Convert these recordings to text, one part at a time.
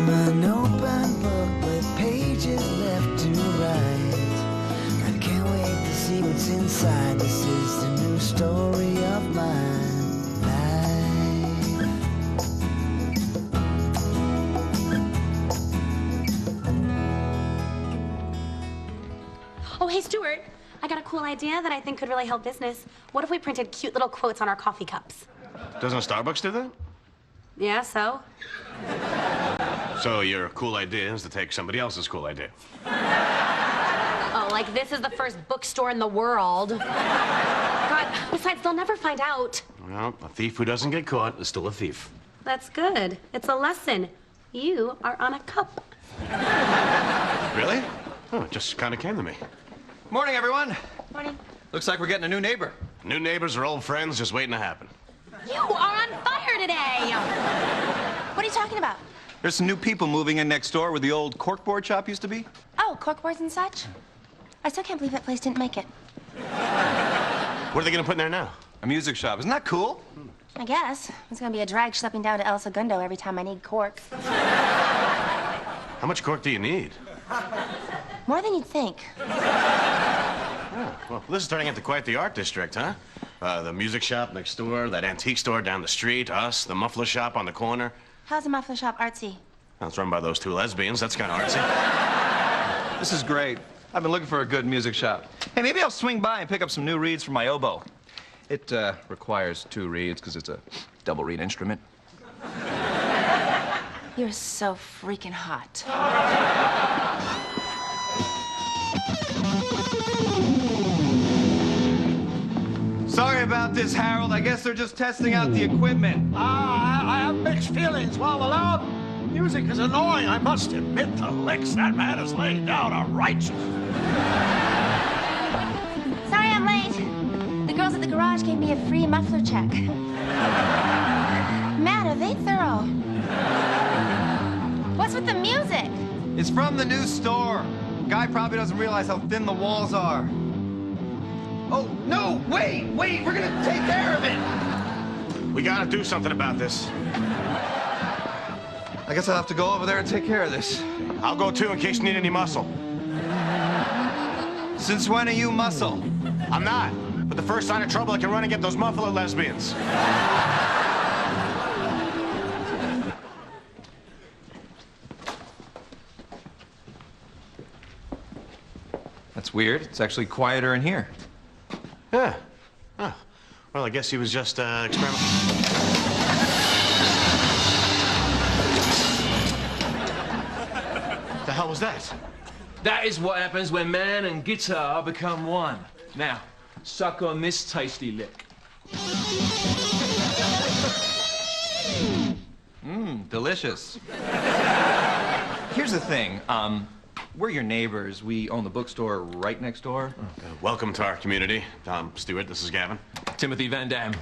I'm an open book with pages left to write. I can't wait to see what's inside. This is the new story of my life. Oh, hey, Stuart. I got a cool idea that I think could really help business. What if we printed cute little quotes on our coffee cups? Doesn't Starbucks do that? Yeah, so? So your cool idea is to take somebody else's cool idea. Oh, like this is the first bookstore in the world. God, besides, they'll never find out. Well, a thief who doesn't get caught is still a thief. That's good. It's a lesson. You are on a cup. Really? Oh, it just kind of came to me. Morning, everyone. Morning. Looks like we're getting a new neighbor. New neighbors are old friends just waiting to happen. You are on fire today! What are you talking about? There's some new people moving in next door where the old corkboard shop used to be. Oh, corkboards and such? I still can't believe that place didn't make it. What are they going to put in there now? A music shop. Isn't that cool? I guess. It's gonna be a drag schlepping down to El Segundo every time I need cork. How much cork do you need? More than you'd think. Oh, well, this is turning into quite the art district, huh? The music shop next door, that antique store down the street, us, the muffler shop on the corner. How's a muffler shop artsy? Well, it's run by those two lesbians. That's kind of artsy. This is great. I've been looking for a good music shop. Hey, maybe I'll swing by and pick up some new reeds for my oboe. It requires 2 reeds because it's a double reed instrument. You're so freaking hot. Sorry about this, Harold. I guess they're just testing out the equipment. I have mixed feelings. While the loud music is annoying, I must admit the licks that man has laid down are righteous. Sorry I'm late. The girls at the garage gave me a free muffler check. Man, are they thorough. What's with the music? It's from the new store. Guy probably doesn't realize how thin the walls are. Oh, no, wait, we're gonna take care of it. We gotta do something about this. I guess I'll have to go over there and take care of this. I'll go too in case you need any muscle. Since when are you muscle? I'm not. But the first sign of trouble, I can run and get those muffler lesbians. That's weird. It's actually quieter in here. Yeah. Oh. Well, I guess he was just experimenting. The hell was that? That is what happens when man and guitar become one. Now, suck on this tasty lick. Delicious. Here's the thing. We're your neighbors. We own the bookstore right next door. Welcome to our community. Stuart, this is Gavin. Timothy Van Dam.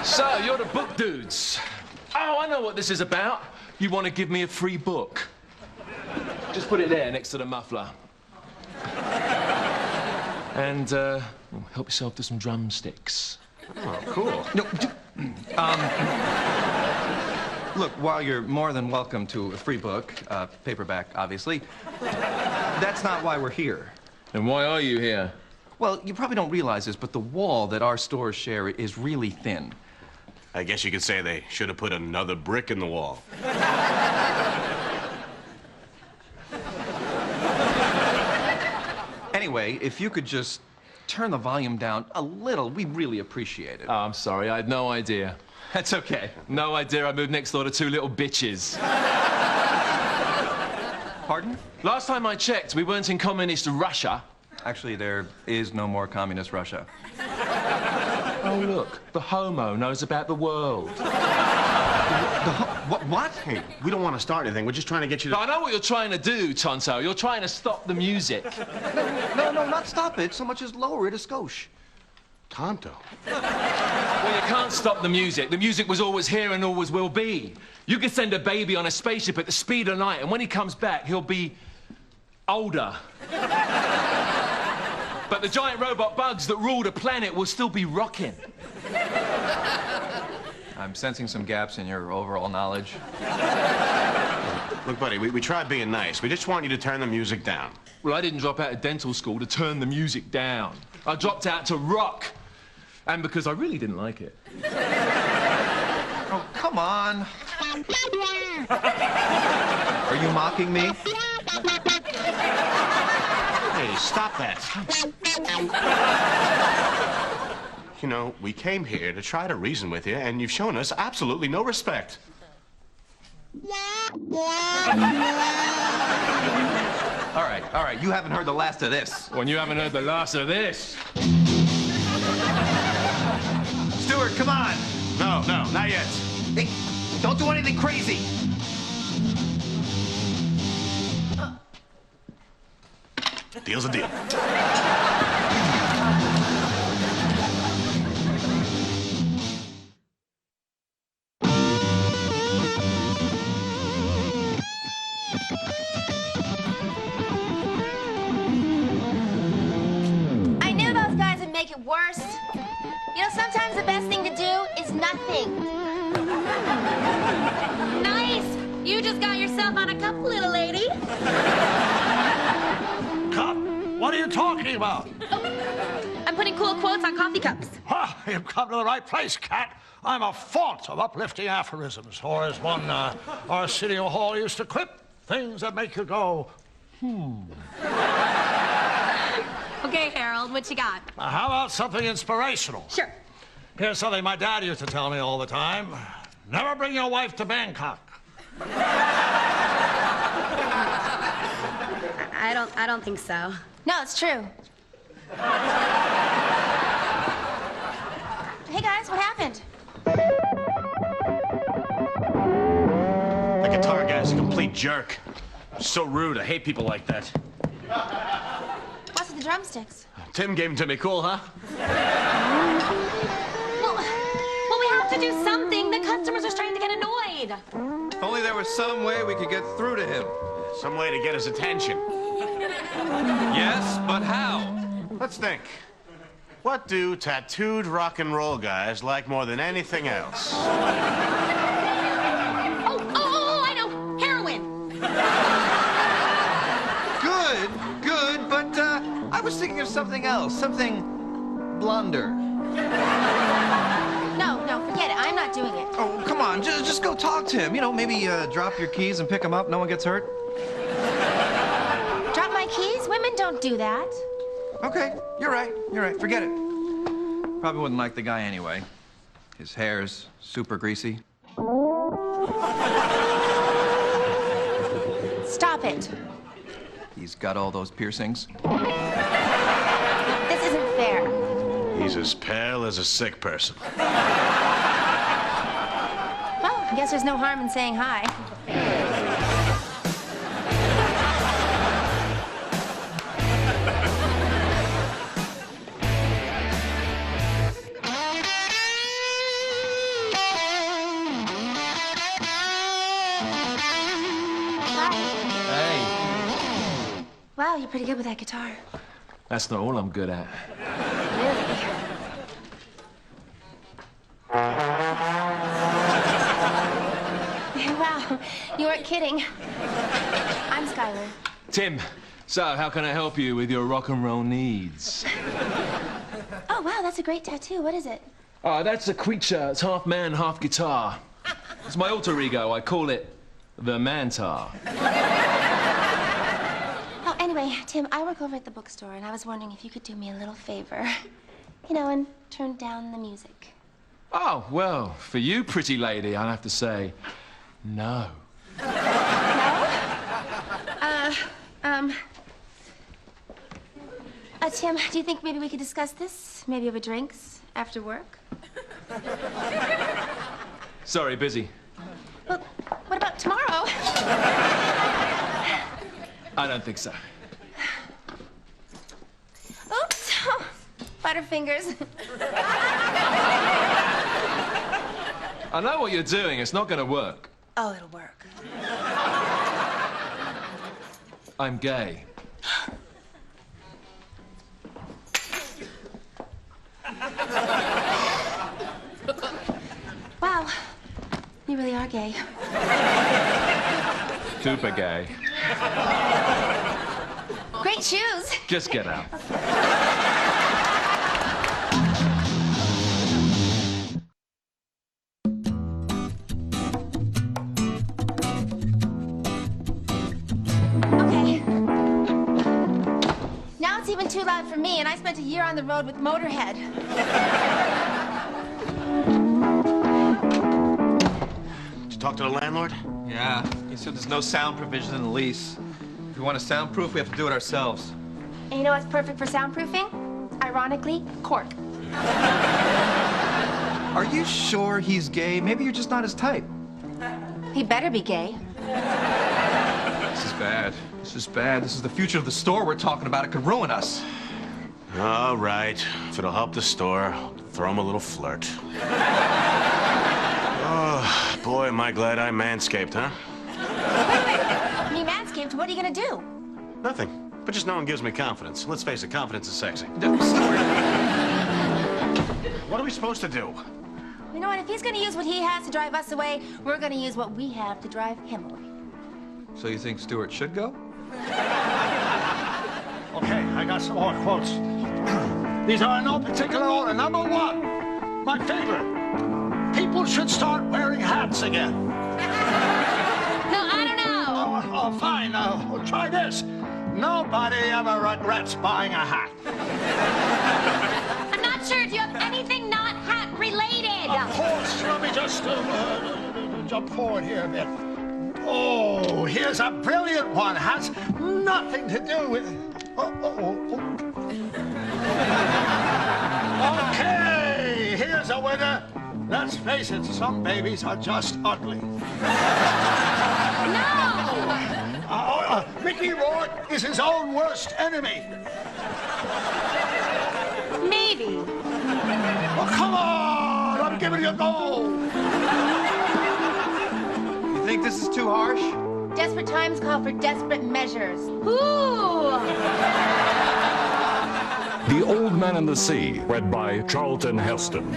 So, you're the book dudes. Oh, I know what this is about. You want to give me a free book. Just put it there next to the muffler. And, help yourself to some drumsticks. Oh, cool. No, look, while you're more than welcome to a free book, paperback, obviously, that's not why we're here. And why are you here? Well, you probably don't realize this, but the wall that our stores share is really thin. I guess you could say they should have put another brick in the wall. Anyway, if you could just turn the volume down a little, we really appreciate it. Oh, I'm sorry, I had no idea. That's okay. No idea I moved next door to 2 little bitches. Pardon? Last time I checked, we weren't in communist Russia. Actually, there is no more communist Russia. Oh, look, the homo knows about the world. What? Hey, we don't want to start anything. We're just trying to get you to... I know what you're trying to do, Tonto. You're trying to stop the music. No, not stop it, so much as lower it a skosh. Tonto. Well, you can't stop the music. The music was always here and always will be. You could send a baby on a spaceship at the speed of light, and when he comes back, he'll be older. But the giant robot bugs that rule the planet will still be rocking. I'm sensing some gaps in your overall knowledge. Look, buddy, we tried being nice. We just want you to turn the music down. Well, I didn't drop out of dental school to turn the music down. I dropped out to rock. And because I really didn't like it. Oh, come on. Are you mocking me? Hey, stop that. You know, we came here to try to reason with you, and you've shown us absolutely no respect. All right, you haven't heard the last of this. When you haven't heard the last of this. Stuart, come on. No, not yet. Hey, don't do anything crazy. Deal's a deal. I knew those guys would make it worse. You know, sometimes the best thing to do is nothing. Nice! You just got yourself on a cup, little lady. Cup? What are you talking about? I'm putting cool quotes on coffee cups. Ah, you've come to the right place, Cat. I'm a font of uplifting aphorisms, or as one Arsenio Hall used to quip, things that make you go, Okay, Harold, what you got? How about something inspirational? Sure. Here's something my dad used to tell me all the time. Never bring your wife to Bangkok. I don't think so. No, it's true. Hey, guys, what happened? The guitar guy's a complete jerk. So rude. I hate people like that. What's with the drumsticks? Tim gave them to me. Cool, huh? Well, we have to do something. The customers are starting to get annoyed. If only there was some way we could get through to him. Some way to get his attention. Yes, but how? Let's think. What do tattooed rock and roll guys like more than anything else? Oh, I know. Heroin. Good, but I was thinking of something else, something blunder. No, forget it. I'm not doing it. Oh, come on, just go talk to him. You know, maybe drop your keys and pick him up. No one gets hurt. Drop my keys? Women don't do that. Okay, you're right. Forget it. Probably wouldn't like the guy anyway. His hair's super greasy. Stop it. He's got all those piercings. This isn't fair. He's as pale as a sick person. Well, I guess there's no harm in saying hi. Wow, you're pretty good with that guitar. That's not all I'm good at. Really? Wow, you weren't kidding. I'm Skylar. Tim, so how can I help you with your rock and roll needs? Oh, wow, that's a great tattoo. What is it? That's a creature. It's half man, half guitar. It's my alter ego. I call it the Mantar. Oh, anyway, Tim, I work over at the bookstore, and I was wondering if you could do me a little favor. You know, and turn down the music. Oh, well, for you, pretty lady, I'll have to say no. Tim, do you think maybe we could discuss this? Maybe over drinks after work? Sorry, busy. Well, what about tomorrow? I don't think so. Oops. Butterfingers. I know what you're doing. It's not going to work. Oh, it'll work. I'm gay. Wow, really are gay. Super gay. Great shoes. Just get out. Okay. Now it's even too loud for me, and I spent a year on the road with Motorhead. Did you talk to the landlord? Yeah, he said there's no sound provision in the lease. If we want a soundproof, we have to do it ourselves. And you know what's perfect for soundproofing? Ironically, cork. Are you sure he's gay? Maybe you're just not his type. He better be gay. This is bad. This is bad. This is the future of the store we're talking about. It could ruin us. All right. If it'll help the store, throw him a little flirt. Oh, boy, am I glad I manscaped, huh? Me manscaped, what are you gonna do? Nothing. But just knowing gives me confidence. Let's face it, confidence is sexy. What are we supposed to do? You know what? If he's gonna use what he has to drive us away, we're gonna use what we have to drive him away. So you think Stuart should go? Okay, I got some more quotes. These are in no particular order. Number one, my favorite. People should start wearing hats again. No, I don't know. Oh, fine. We'll try this. Nobody ever regrets buying a hat. I'm not sure if you have anything not hat related. Of course. Let me just jump forward here a bit. Oh, here's a brilliant one. Has nothing to do with... Okay, here's a winner. Let's face it, some babies are just ugly. No! Mickey Rourke is his own worst enemy. Maybe. Oh, come on! I'm giving you a go. You think this is too harsh? Desperate times call for desperate measures. Ooh! The Old Man and the Sea, read by Charlton Heston.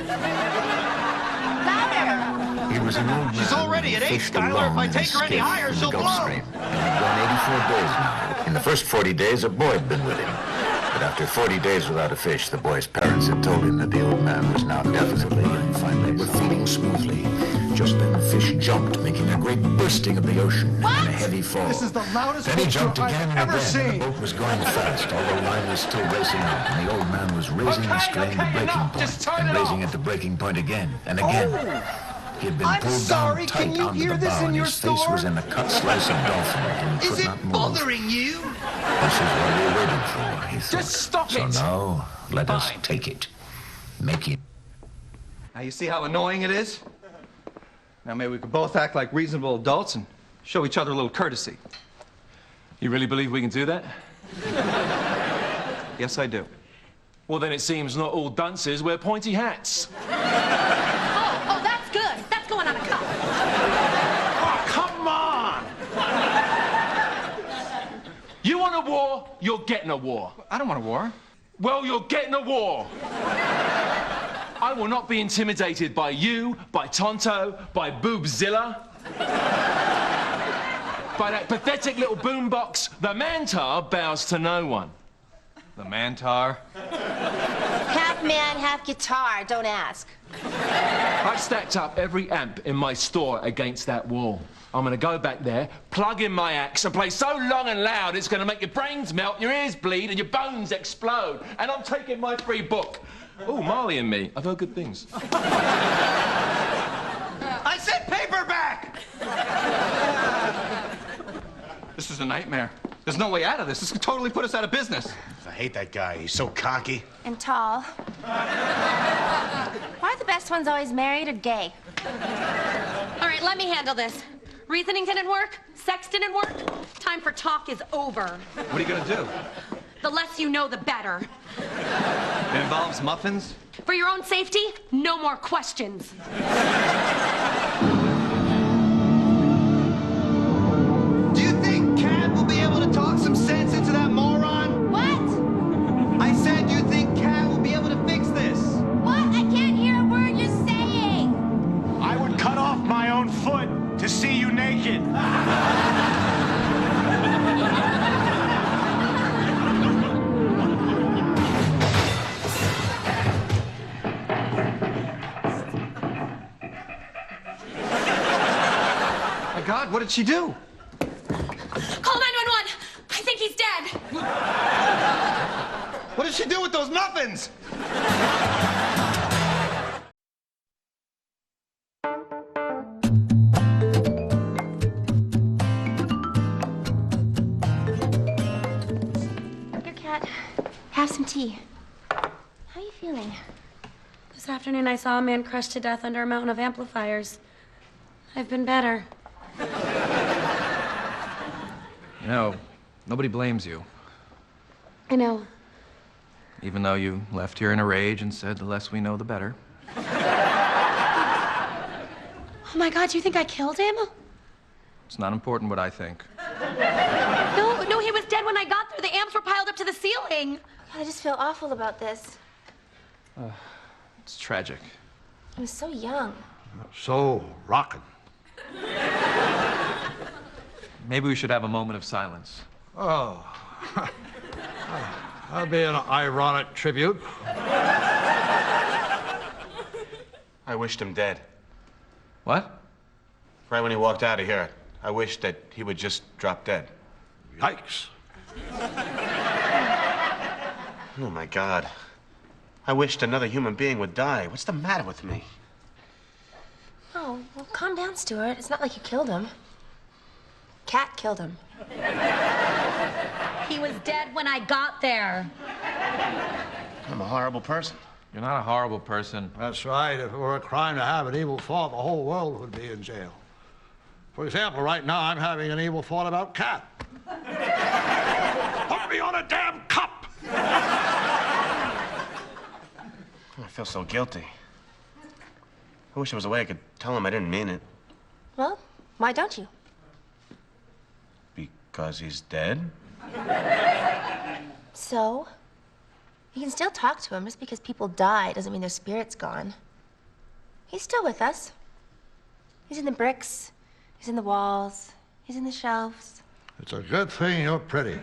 Louder! He was an old man. She's already at 8, Skylar. If I take her any higher, she'll blow. He'd gone 84 days now. In the first 40 days, a boy had been with him. But after 40 days without a fish, the boy's parents had told him that the old man was now definitely and finally were feeding smoothly. Just then the fish jumped, making a great bursting of the ocean and a heavy fall. This is the loudest Then he picture jumped again and I've ever again, seen. and the boat was going fast, although the line was still racing out, and the old man was raising the strain to breaking point, and raising it to breaking point again and again. He had been pulled down tight onto the bow, and his face was in a cut slice of dolphin, and he could not move. bothering you? This is what we waited for, he thought. Just stop it. So now, let us take it. Make it. Now you see how annoying it is? Now maybe we could both act like reasonable adults and show each other a little courtesy. You really believe we can do that? Yes, I do. Well, then it seems not all dunces wear pointy hats. Oh, that's good. That's going on a cup. Oh, come on! You want a war, you're getting a war. I don't want a war. Well, you're getting a war. I will not be intimidated by you, by Tonto, by Boobzilla, by that pathetic little boombox. The Mantar bows to no one. The Mantar. Half man, half guitar, don't ask. I've stacked up every amp in my store against that wall. I'm gonna go back there, plug in my axe, and play so long and loud it's gonna make your brains melt, your ears bleed, and your bones explode. And I'm taking my free book. Oh, Marley and Me. I've heard good things. I said paperback! This is a nightmare. There's no way out of this. This could totally put us out of business. I hate that guy. He's so cocky. And tall. Why are the best ones always married or gay? All right, let me handle this. Reasoning didn't work. Sex didn't work. Time for talk is over. What are you gonna do? The less you know, the better. It involves muffins? For your own safety, no more questions. Do you think Cat will be able to talk some sense into that moron? What? I said, do you think Cat will be able to fix this? What? I can't hear a word you're saying. I would cut off my own foot God, what did she do? Call 911. I think he's dead. What did she do with those muffins? Here, Kat. Have some tea. How are you feeling? This afternoon, I saw a man crushed to death under a mountain of amplifiers. I've been better. You know, nobody blames you. I know. Even though you left here in a rage and said the less we know, the better. Oh my God, you think I killed him? It's not important what I think. No, he was dead when I got there. The amps were piled up to the ceiling. I just feel awful about this. It's tragic. He was so young. So rockin'. Maybe we should have a moment of silence. Oh. That'd be an ironic tribute. I wished him dead. What? Right when he walked out of here, I wished that he would just drop dead. Yikes. Oh, my God. I wished another human being would die. What's the matter with me? Oh, well, calm down, Stuart. It's not like you killed him. Kat killed him. He was dead when I got there. I'm a horrible person. You're not a horrible person. That's right. If it were a crime to have an evil thought, the whole world would be in jail. For example, right now, I'm having an evil thought about Kat. Put me on a damn cup! I feel so guilty. I wish there was a way I could tell him I didn't mean it. Well, why don't you? Because he's dead? So? You can still talk to him. Just because people die doesn't mean their spirit's gone. He's still with us. He's in the bricks. He's in the walls. He's in the shelves. It's a good thing you're pretty.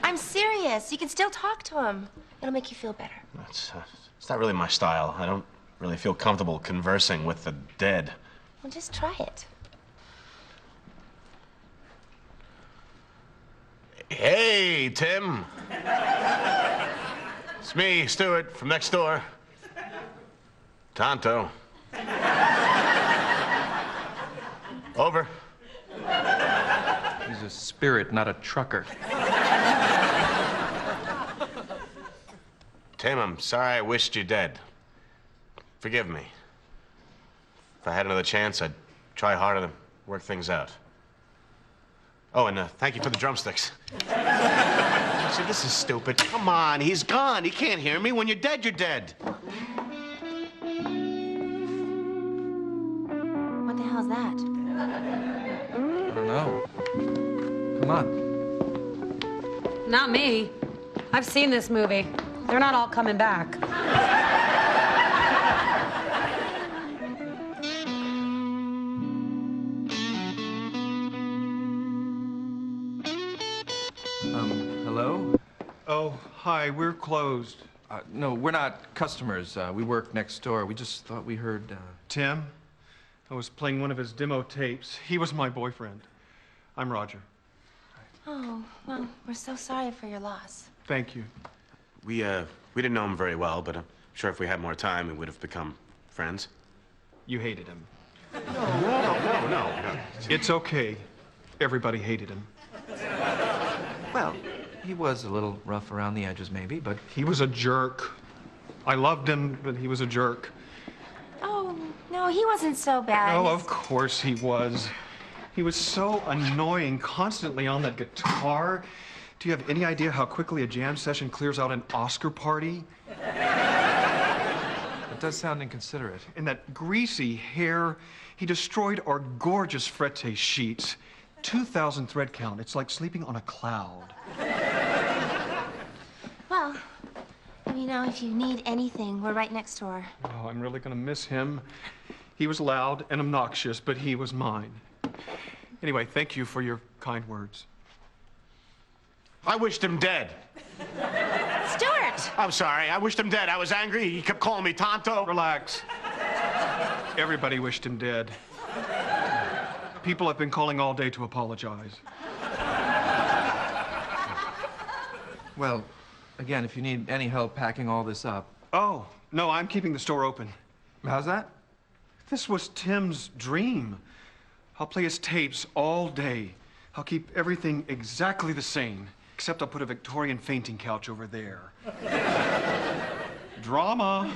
I'm serious. You can still talk to him. It'll make you feel better. It's not really my style. I don't really feel comfortable conversing with the dead. Well, just try it. Hey, Tim. It's me, Stuart, from next door. Tonto. Over. He's a spirit, not a trucker. Tim, I'm sorry I wished you dead. Forgive me. If I had another chance, I'd try harder to work things out. Oh, and thank you for the drumsticks. See, this is stupid. Come on, he's gone. He can't hear me. When you're dead, you're dead. What the hell's that? I don't know. Come on. Not me. I've seen this movie. They're not all coming back. Hello? Oh, hi, we're closed. No, we're not customers. We work next door. We just thought we heard, Tim? I was playing one of his demo tapes. He was my boyfriend. I'm Roger. Oh, well, we're so sorry for your loss. Thank you. We didn't know him very well, but I'm sure if we had more time, we would have become friends. You hated him. No. It's okay. Everybody hated him. well, he was a little rough around the edges, maybe, but... He was a jerk. I loved him, but he was a jerk. Oh, no, he wasn't so bad. Oh, of course he was. He was so annoying, constantly on that guitar. Do you have any idea how quickly a jam session clears out an Oscar party? It does sound inconsiderate. And that greasy hair, he destroyed our gorgeous frette sheets. 2,000 thread count. It's like sleeping on a cloud. Well, you know, if you need anything, we're right next door. Oh, I'm really gonna miss him. He was loud and obnoxious, but he was mine. Anyway, thank you for your kind words. I wished him dead. Stuart! I'm sorry. I wished him dead. I was angry. He kept calling me Tonto. Relax. Everybody wished him dead. People have been calling all day to apologize. Well, again, if you need any help packing all this up. Oh, no, I'm keeping the store open. How's that? This was Tim's dream. I'll play his tapes all day. I'll keep everything exactly the same, except I'll put a Victorian fainting couch over there. Drama.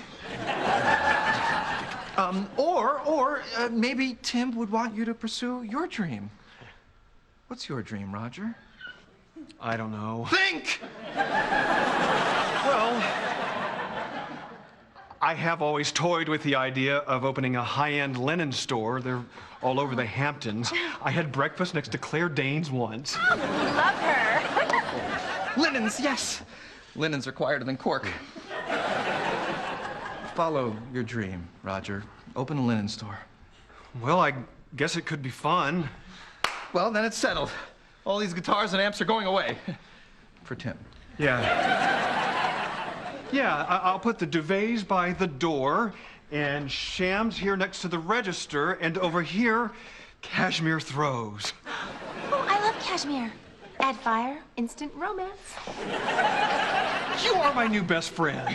Or maybe Tim would want you to pursue your dream. What's your dream, Roger? I don't know. Think! Well, I have always toyed with the idea of opening a high-end linen store. They're all over the Hamptons. I had breakfast next to Claire Danes once. Love her. Linens, yes. Linens are quieter than cork. Follow your dream, Roger. Open a linen store. Well, I guess it could be fun. Well, then it's settled. All these guitars and amps are going away. For Tim. Yeah. Yeah, I'll put the duvets by the door, and Shams here next to the register, and over here, Cashmere throws. Oh, I love cashmere. Add fire, instant romance. You are my new best friend.